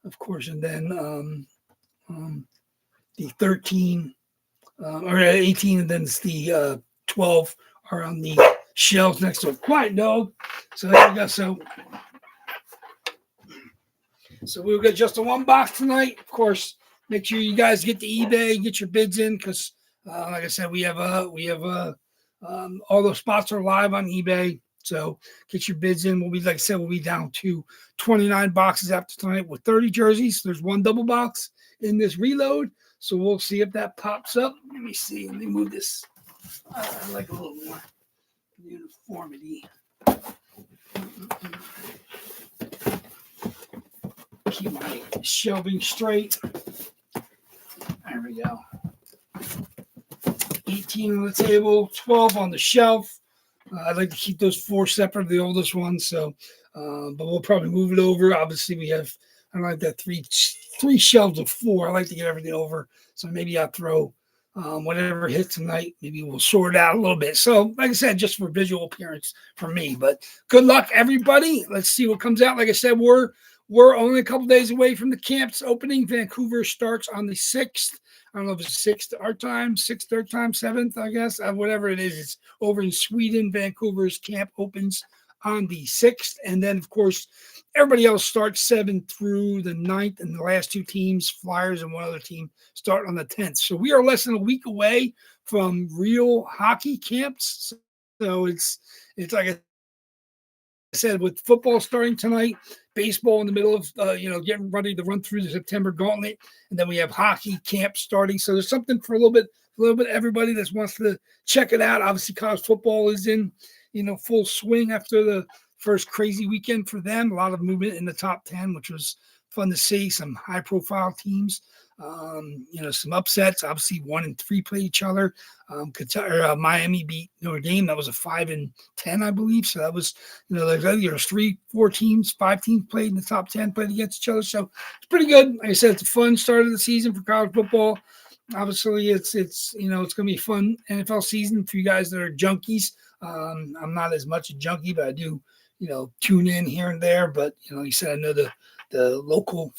of course, and then the 13 or 18, and then it's the 12 are on the shelves next to a quiet dog. So there we go. So we'll get just the one box tonight. Of course, make sure you guys get to eBay, get your bids in, because like I said, we have all those spots are live on eBay. So get your bids in. We'll be, like I said, we'll be down to 29 boxes after tonight with 30 jerseys. There's one double box in this reload. So we'll see if that pops up. Let me see. Let me move this. I like a little more uniformity. Keep my shelving straight. There we go. 18 on the table, 12 on the shelf. I'd like to keep those 4 separate, the oldest ones. So, but we'll probably move it over. Obviously, we have, I don't like that three shelves of 4. I like to get everything over. So maybe I'll throw whatever hits tonight. Maybe we'll sort it out a little bit. So, like I said, just for visual appearance for me. But good luck, everybody. Let's see what comes out. Like I said, we're only a couple days away from the camp's opening. Vancouver starts on the 6th. I don't know if it's 6th our time, 6th their time, 7th, I guess. Whatever it is, it's over in Sweden. Vancouver's camp opens on the 6th. And then, of course, everybody else starts 7th through the 9th. And the last 2 teams, Flyers and one other team, start on the 10th. So we are less than a week away from real hockey camps. So it's like I said, with football starting tonight, baseball in the middle of getting ready to run through the September gauntlet, and then we have hockey camp starting. So there's something for a little bit everybody that wants to check it out. Obviously, college football is in full swing after the first crazy weekend for them. A lot of movement in the top 10, which was fun to see. Some high profile teams. Some upsets. Obviously, 1 and 3 play each other. Miami beat Notre Dame. That was a 5-10, I believe. So that was, there's 3-4 teams, 5 teams played in the top 10, played against each other. So it's pretty good. Like I said, it's a fun start of the season for college football. Obviously, it's going to be a fun NFL season for you guys that are junkies. I'm not as much a junkie, but I do, tune in here and there. But like you said, I know the local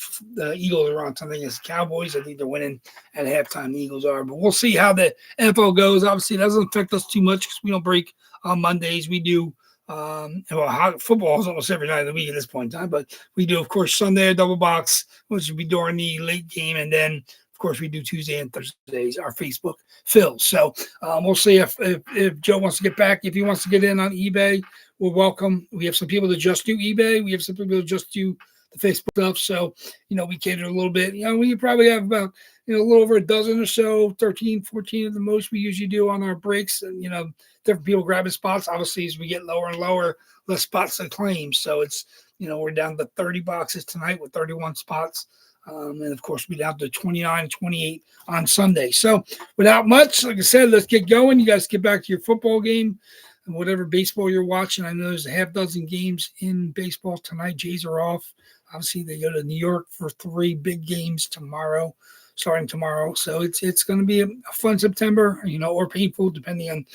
Eagles are on something as Cowboys. I think they're winning at halftime. The Eagles are, but we'll see how the NFL goes. Obviously, it doesn't affect us too much because we don't break on Mondays. We do. Football is almost every night of the week at this point in time, but we do, of course, Sunday a double box, which will be during the late game, and then, of course, we do Tuesday and Thursdays our Facebook fills. So we'll see if Joe wants to get back. If he wants to get in on eBay, we're welcome. We have some people that just do eBay. We have some people that just do the Facebook stuff. So, we cater a little bit. We probably have about, a little over a dozen or so, 13, 14 at the most we usually do on our breaks. And, different people grabbing spots. Obviously, as we get lower and lower, less spots to claim. So it's, we're down to 30 boxes tonight with 31 spots. And, of course, we're down to 29, 28 on Sunday. So without much, like I said, let's get going. You guys get back to your football game and whatever baseball you're watching. I know there's a half dozen games in baseball tonight. Jays are off. Obviously, they go to New York for 3 big games starting tomorrow. So it's going to be a fun September, or painful, depending on,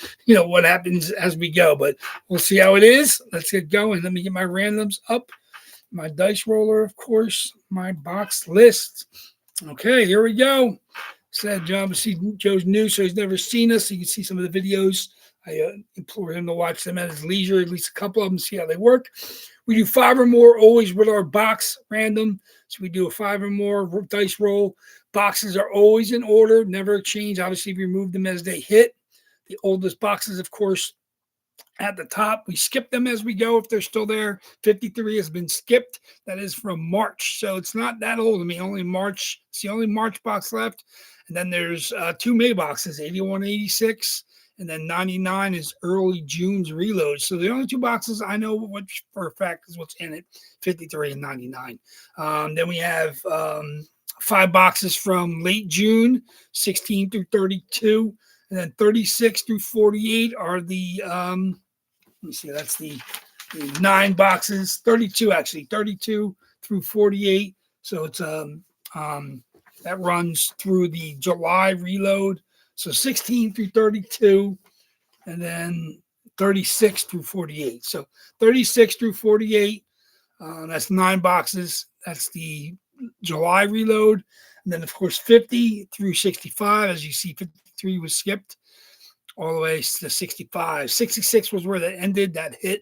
what happens as we go. But we'll see how it is. Let's get going. Let me get my randoms up. My dice roller, of course, my box list. Okay, here we go. Said John, Joe's new, so he's never seen us. So you can see some of the videos. I implore him to watch them at his leisure, at least a couple of them, see how they work. We do 5 or more always with our box random. So we do a 5 or more dice roll. Boxes are always in order, never change. Obviously, we remove them as they hit. The oldest boxes, of course, at the top. We skip them as we go if they're still there. 53 has been skipped. That is from March. So it's not that old to me. Only March. It's the only March box left. And then there's 2 May boxes, 81, 86. And then 99 is early June's reload. So the only 2 boxes I know which for a fact is what's in it, 53 and 99. Then we have 5 boxes from late June, 16 through 32. And then 36 through 48 are the, let me see, that's the 9 boxes, 32 actually, 32 through 48. So it's that runs through the July reload. So 16 through 32, and then 36 through 48. So 36 through 48, that's 9 boxes. That's the July reload. And then, of course, 50 through 65. As you see, 53 was skipped all the way to 65. 66 was where that ended, that hit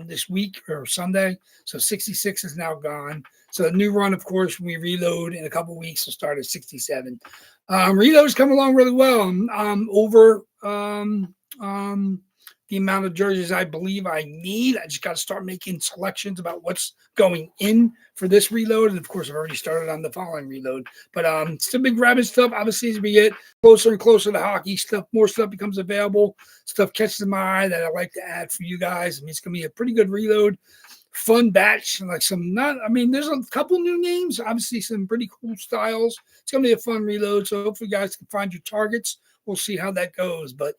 this week or Sunday. So 66 is now gone. So the new run, of course, when we reload in a couple weeks, will start at 67. Reloads come along really well. Over the amount of jerseys I believe I need. I just got to start making selections about what's going in for this reload. And of course, I've already started on the following reload. But still been grabbing stuff. Obviously, as we get closer and closer to hockey, more stuff becomes available. Stuff catches my eye that I like to add for you guys. I mean, it's going to be a pretty good reload. Fun batch, like there's a couple new names, obviously some pretty cool styles. It's going to be a fun reload. So hopefully you guys can find your targets. We'll see how that goes. But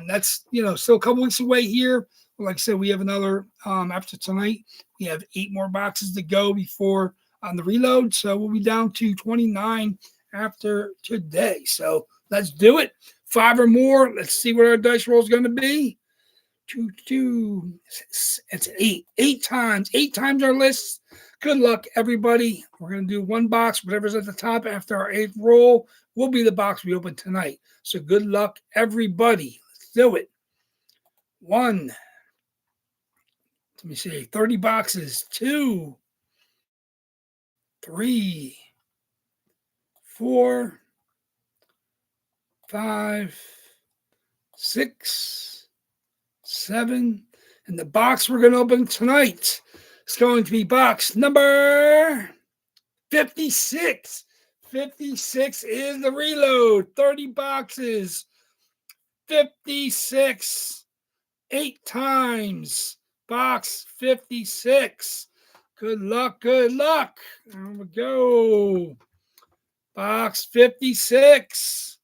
that's, still a couple weeks away here. Like I said, we have another, after tonight, we have 8 more boxes to go before on the reload. So we'll be down to 29 after today. So let's do it. 5 or more. Let's see what our dice roll is going to be. 2, it's 8. 8 times. 8 times our list. Good luck, everybody. We're going to do 1 box. Whatever's at the top after our 8th roll will be the box we open tonight. So good luck, everybody. Let's do it. 1. Let me see. 30 boxes. 2, 3, 4, 5, 6, 7. And the box we're going to open tonight is going to be box number 56. 56 is the reload. 30 boxes. 56. 8 times. Box 56. Good luck. Good luck. There we go. Box 56.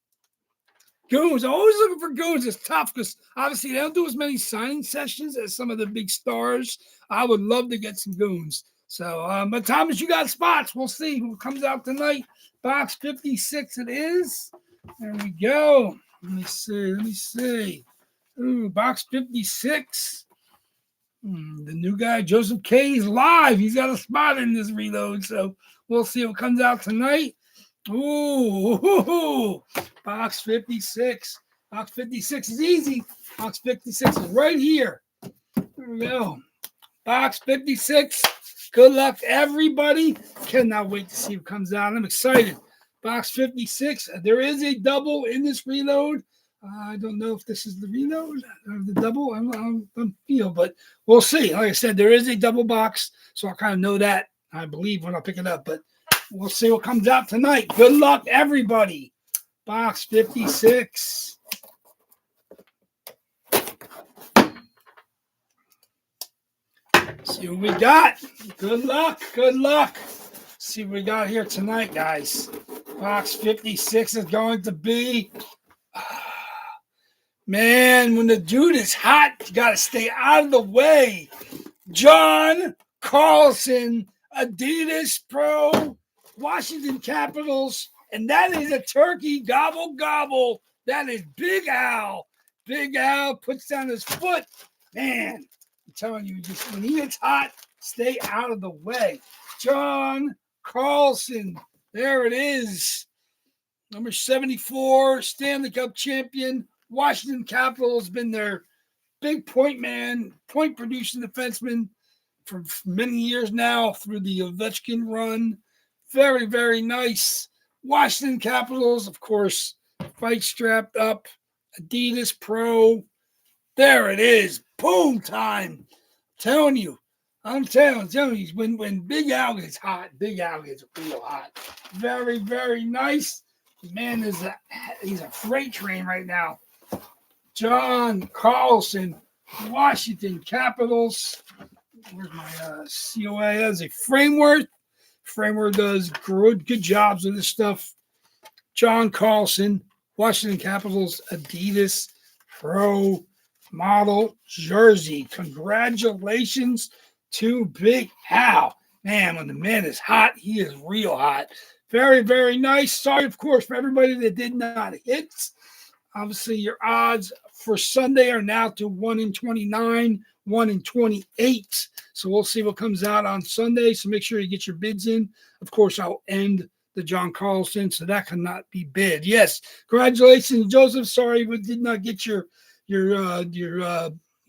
Goons. Always looking for goons. It's tough because obviously they don't do as many signing sessions as some of the big stars. I would love to get some goons. So, but Thomas, you got spots. We'll see who comes out tonight. Box 56 it is. There we go. Let me see. Ooh, box 56. The new guy, Joseph K, is live. He's got a spot in this reload. So we'll see what comes out tonight. Ooh, box 56. Box 56 is easy. Box 56 is right here. There we go. Box 56. Good luck, everybody. Cannot wait to see what comes out. I'm excited. Box 56. There is a double in this reload. I don't know if this is the reload or the double. I don't feel, but we'll see. Like I said, there is a double box, so I kind of know that, I believe, when I pick it up. But we'll see what comes out tonight. Good luck, everybody. Box 56. See what we got. Good luck. Good luck. See what we got here tonight, guys. Box 56 is going to be... Man, when the dude is hot, you got to stay out of the way. John Carlson, Adidas Pro, Washington Capitals, and that is a turkey. Gobble, gobble. That is Big Al. Big Al puts down his foot. Man, I'm telling you, just when he gets hot, stay out of the way. John Carlson, there it is. Number 74, Stanley Cup champion. Washington Capitals has been their big point man, point producing defenseman for many years now through the Ovechkin run. Very, very nice. Washington Capitals, of course, fight strapped up. Adidas Pro. There it is. Boom time. I'm telling you, when Big Al gets hot, Big Al gets real hot. Very, very nice. The man he's a freight train right now. John Carlson, Washington Capitals. Where's my COA? That's a Framework. Framework does good jobs with this stuff. John Carlson, Washington Capitals, Adidas Pro model jersey. Congratulations to Big Al. Man, when the man is hot, he is real hot. Very, very nice. Sorry, of course, for everybody that did not hit. Obviously, your odds for Sunday are now to 1 in 29. 1-28. So we'll see what comes out on Sunday. So make sure you get your bids in. Of course, I'll end the John Carlson, so that cannot be bid. Yes, congratulations, Joseph. Sorry we did not get your newbie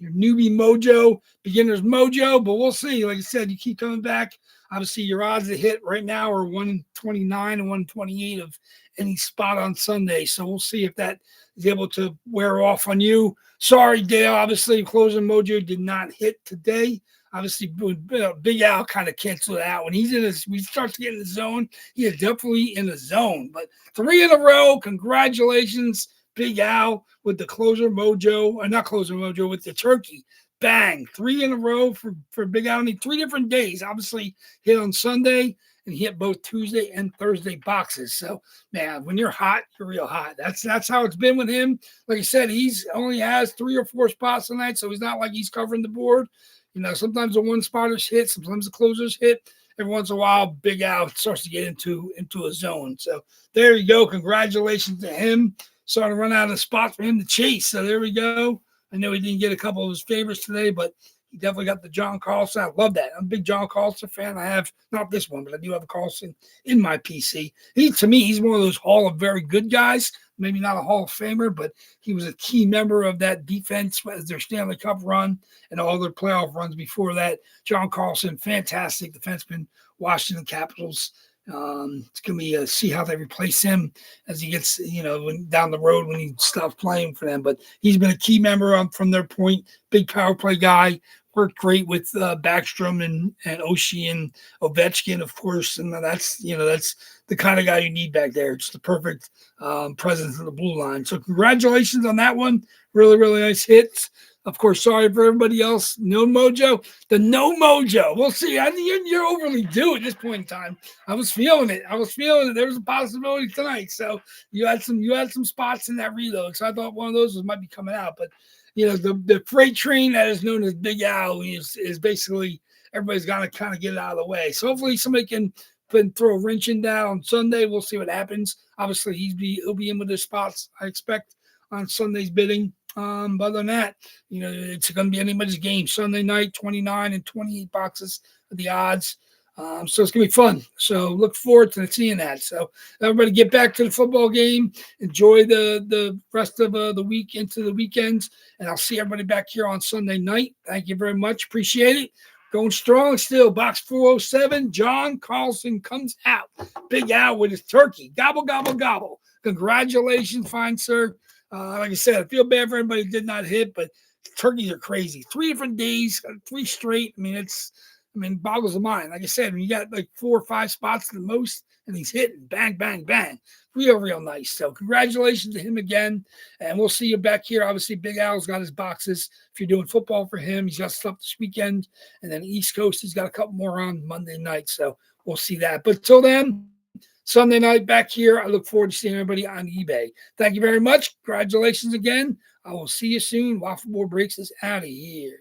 mojo, beginner's mojo, but we'll see. Like I said, you keep coming back. Obviously, your odds to hit right now are 129 and 128 of any spot on Sunday. So we'll see if that is able to wear off on you. Sorry, Dale. Obviously, closing mojo did not hit today. Obviously, Big Al kind of canceled it out. When he's in his, we start to get in the zone, he is definitely in the zone. But 3 in a row, congratulations, Big Al, with the closer mojo, or not closer mojo, with the turkey. Bang, 3 in a row for Big Al. Only 3 different days. Obviously, hit on Sunday and he hit both Tuesday and Thursday boxes. So, man, when you're hot, you're real hot. That's how it's been with him. Like I said, he's only has 3 or 4 spots tonight, so he's not like he's covering the board. You know, sometimes the one spotters hit, sometimes the closers hit. Every once in a while, Big Al starts to get into a zone. So there you go. Congratulations to him. Starting to run out of spots for him to chase. So there we go. I know he didn't get a couple of his favorites today, but he definitely got the John Carlson. I love that. I'm a big John Carlson fan. I have not this one, but I do have a Carlson in my PC. To me, he's one of those Hall of Very Good guys. Maybe not a Hall of Famer, but he was a key member of that defense as their Stanley Cup run and all their playoff runs before that. John Carlson, fantastic defenseman, Washington Capitals. It's going to be see how they replace him as he gets, down the road when he stops playing for them. But he's been a key member from their point, big power play guy. Worked great with Backstrom and Oshie and Ovechkin, of course. And that's the kind of guy you need back there. It's the perfect presence of the blue line. So congratulations on that one. Really, really nice hits. Of course, sorry for everybody else. No mojo. The no mojo. We'll see. You're overly due at this point in time. I was feeling it. There was a possibility tonight. So you had some spots in that reload. So I thought one of those might be coming out. But the freight train that is known as Big Al is basically everybody's got to kind of get it out of the way. So hopefully somebody can throw a wrench in that on Sunday. We'll see what happens. Obviously he'll be in with his spots, I expect, on Sunday's bidding. But other than that, it's going to be anybody's game. Sunday night, 29 and 28 boxes of the odds. So it's going to be fun. So look forward to seeing that. So everybody get back to the football game. Enjoy the rest of the week into the weekends. And I'll see everybody back here on Sunday night. Thank you very much. Appreciate it. Going strong still. Box 407. John Carlson comes out. Big Al with his turkey. Gobble, gobble, gobble. Congratulations, fine sir. Like I said, I feel bad for everybody who did not hit, but turkeys are crazy. 3 different days, 3 straight. Boggles the mind. Like I said, when you got like 4 or 5 spots at the most, and he's hitting bang, bang, bang. Real nice. So congratulations to him again. And we'll see you back here. Obviously, Big Al's got his boxes. If you're doing football for him, he's got stuff this weekend. And then East Coast, he's got a couple more on Monday night. So we'll see that. But till then, Sunday night back here. I look forward to seeing everybody on eBay. Thank you very much. Congratulations again. I will see you soon. WAFFLEBOARD Breaks is out of here.